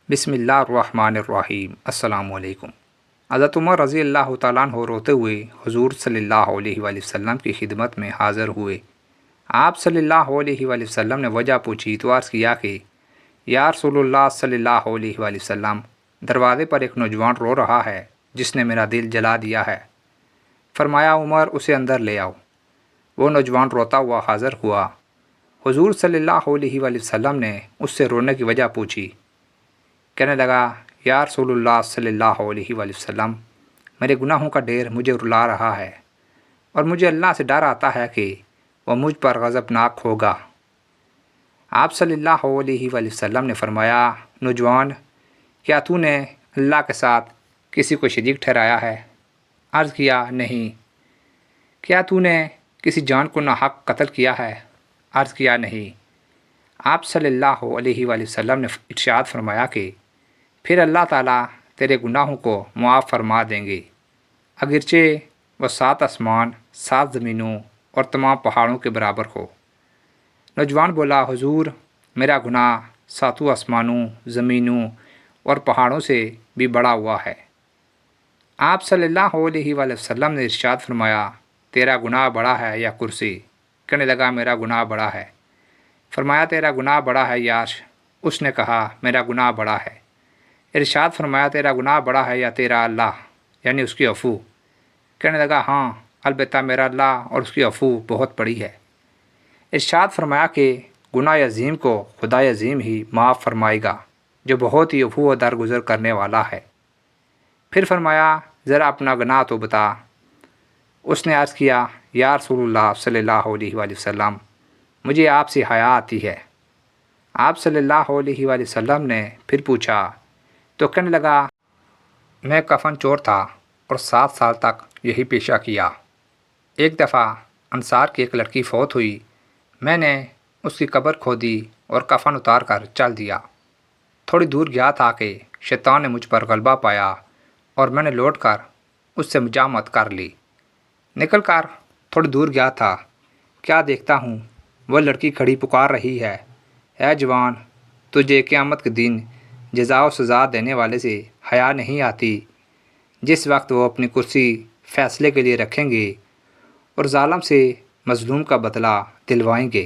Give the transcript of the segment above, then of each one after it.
بسم اللہ الرحمن الرحیم۔ السلام علیکم۔ حضرت عمر رضی اللہ تعالیٰ عنہ روتے ہوئے حضور صلی اللہ علیہ وآلہ وسلم کی خدمت میں حاضر ہوئے۔ آپ صلی اللہ علیہ وآلہ وسلم نے وجہ پوچھی تو عرض کیا کہ یا رسول اللہ صلی اللہ علیہ وآلہ وسلم، دروازے پر ایک نوجوان رو رہا ہے جس نے میرا دل جلا دیا ہے۔ فرمایا عمر، اسے اندر لے آؤ۔ وہ نوجوان روتا ہوا حاضر ہوا۔ حضور صلی اللہ علیہ وآلہ وسلم نے اس سے رونے کی وجہ پوچھی۔ کہنے لگا یا رسول اللہ صلی اللہ علیہ وآلہ وسلم، میرے گناہوں کا ڈھیر مجھے رلا رہا ہے اور مجھے اللہ سے ڈر آتا ہے کہ وہ مجھ پر غضبناک ہوگا۔ آپ صلی اللہ علیہ وآلہ وسلم نے فرمایا نوجوان، کیا تو نے اللہ کے ساتھ کسی کو شریک ٹھہرایا ہے؟ عرض کیا نہیں۔ کیا تو نے کسی جان کو ناحق قتل کیا ہے؟ عرض کیا نہیں۔ آپ صلی اللہ علیہ وآلہ وسلم نے ارشاد فرمایا کہ پھر اللہ تعالیٰ تیرے گناہوں کو معاف فرما دیں گے، اگرچہ وہ 7 آسمان 7 زمینوں اور تمام پہاڑوں کے برابر ہو۔ نوجوان بولا حضور، میرا گناہ 7 آسمانوں زمینوں اور پہاڑوں سے بھی بڑا ہوا ہے۔ آپ صلی اللہ علیہ وآلہ وسلم نے ارشاد فرمایا تیرا گناہ بڑا ہے یا کرسی؟ کہنے لگا میرا گناہ بڑا ہے۔ فرمایا تیرا گناہ بڑا ہے یا عرش؟ اس نے کہا میرا گناہ بڑا ہے۔ ارشاد فرمایا تیرا گناہ بڑا ہے یا تیرا اللہ یعنی اس کی عفو؟ کہنے لگا ہاں، البتہ میرا اللہ اور اس کی عفو بہت بڑی ہے۔ ارشاد فرمایا کہ گناہ عظیم کو خدا عظیم ہی معاف فرمائے گا جو بہت ہی عفو و درگزر کرنے والا ہے۔ پھر فرمایا ذرا اپنا گناہ تو بتا۔ اس نے عرض کیا یا رسول اللہ صلی اللہ علیہ وآلہ وسلم، مجھے آپ سے حیا آتی ہے۔ آپ صلی اللہ علیہ وآلہ وسلم نے پھر پوچھا تو کہنے لگا میں کفن چور تھا اور 7 سال تک یہی پیشہ کیا۔ ایک دفعہ انصار کی ایک لڑکی فوت ہوئی، میں نے اس کی قبر کھودی اور کفن اتار کر چل دیا۔ تھوڑی دور گیا تھا کہ شیطان نے مجھ پر غلبہ پایا اور میں نے لوٹ کر اس سے مجامت کر لی۔ نکل کر تھوڑی دور گیا تھا، کیا دیکھتا ہوں وہ لڑکی کھڑی پکار رہی ہے، اے جوان، تجھے قیامت کے دن جزا و سزا دینے والے سے حیا نہیں آتی، جس وقت وہ اپنی کرسی فیصلے کے لیے رکھیں گے اور ظالم سے مظلوم کا بدلہ دلوائیں گے۔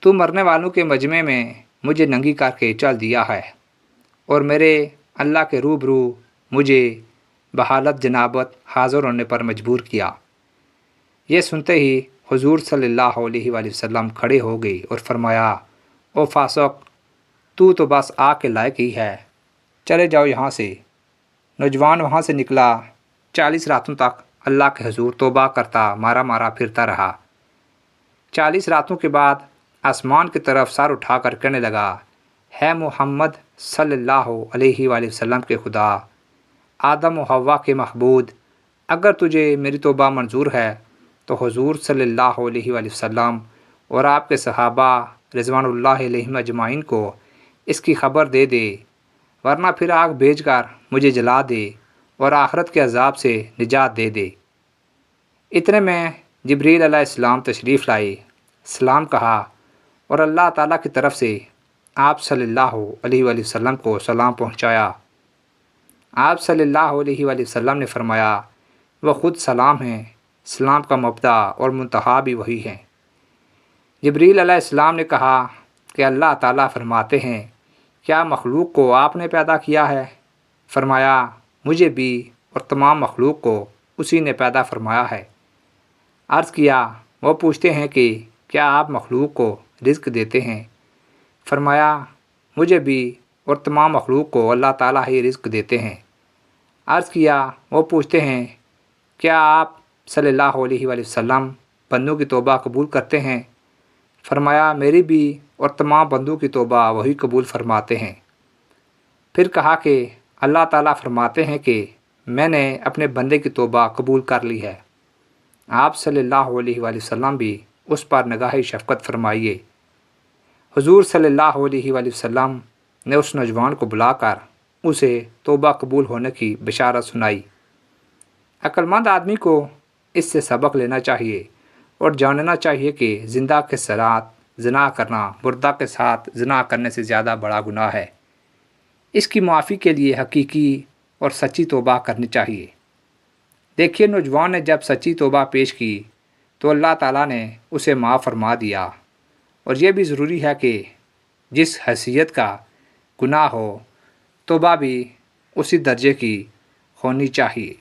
تو مرنے والوں کے مجمع میں مجھے ننگی کر کے چل دیا ہے اور میرے اللہ کے روبرو مجھے بحالت جنابت حاضر ہونے پر مجبور کیا۔ یہ سنتے ہی حضور صلی اللہ علیہ وآلہ وسلم کھڑے ہو گئے اور فرمایا او فاسق، تو بس آگ کے لائق ہی ہے، چلے جاؤ یہاں سے۔ نوجوان وہاں سے نکلا، 40 راتوں تک اللہ کے حضور توبہ کرتا مارا پھرتا رہا۔ 40 راتوں کے بعد آسمان کی طرف سر اٹھا کر کہنے لگا ہے محمد صلی اللہ علیہ وآلہ وسلم کے خدا، آدم و حوا کے محبود، اگر تجھے میری توبہ منظور ہے تو حضور صلی اللہ علیہ وآلہ وسلم اور آپ کے صحابہ رضوان اللہ علیہم اجمعین کو اس کی خبر دے دے، ورنہ پھر آگ بھیج کر مجھے جلا دے اور آخرت کے عذاب سے نجات دے دے۔ اتنے میں جبریل علیہ السلام تشریف لائے، سلام کہا اور اللہ تعالیٰ کی طرف سے آپ صلی اللہ علیہ وآلہ وسلم کو سلام پہنچایا۔ آپ صلی اللہ علیہ وآلہ وسلم نے فرمایا وہ خود سلام ہیں، سلام کا مبدا اور منتہا بھی وہی ہے۔ جبریل علیہ السلام نے کہا کہ اللہ تعالیٰ فرماتے ہیں کیا مخلوق کو آپ نے پیدا کیا ہے؟ فرمایا مجھے بھی اور تمام مخلوق کو اسی نے پیدا فرمایا ہے۔ عرض کیا وہ پوچھتے ہیں کہ کیا آپ مخلوق کو رزق دیتے ہیں؟ فرمایا مجھے بھی اور تمام مخلوق کو اللہ تعالیٰ ہی رزق دیتے ہیں۔ عرض کیا وہ پوچھتے ہیں کیا آپ صلی اللہ علیہ وآلہ وسلم بندوں کی توبہ قبول کرتے ہیں؟ فرمایا میری بھی اور تمام بندوں کی توبہ وہی قبول فرماتے ہیں۔ پھر کہا کہ اللہ تعالیٰ فرماتے ہیں کہ میں نے اپنے بندے کی توبہ قبول کر لی ہے۔ آپ صلی اللہ علیہ وآلہ وسلم بھی اس پر نگاہ شفقت فرمائیے۔ حضور صلی اللہ علیہ وآلہ وسلم نے اس نوجوان کو بلا کر اسے توبہ قبول ہونے کی بشارت سنائی۔ عقل مند آدمی کو اس سے سبق لینا چاہیے اور جاننا چاہیے کہ زندہ کے ساتھ زنا کرنا مردہ کے ساتھ زنا کرنے سے زیادہ بڑا گناہ ہے۔ اس کی معافی کے لیے حقیقی اور سچی توبہ کرنی چاہیے۔ دیکھیے، نوجوان نے جب سچی توبہ پیش کی تو اللہ تعالیٰ نے اسے معاف فرما دیا، اور یہ بھی ضروری ہے کہ جس حیثیت کا گناہ ہو توبہ بھی اسی درجے کی ہونی چاہیے۔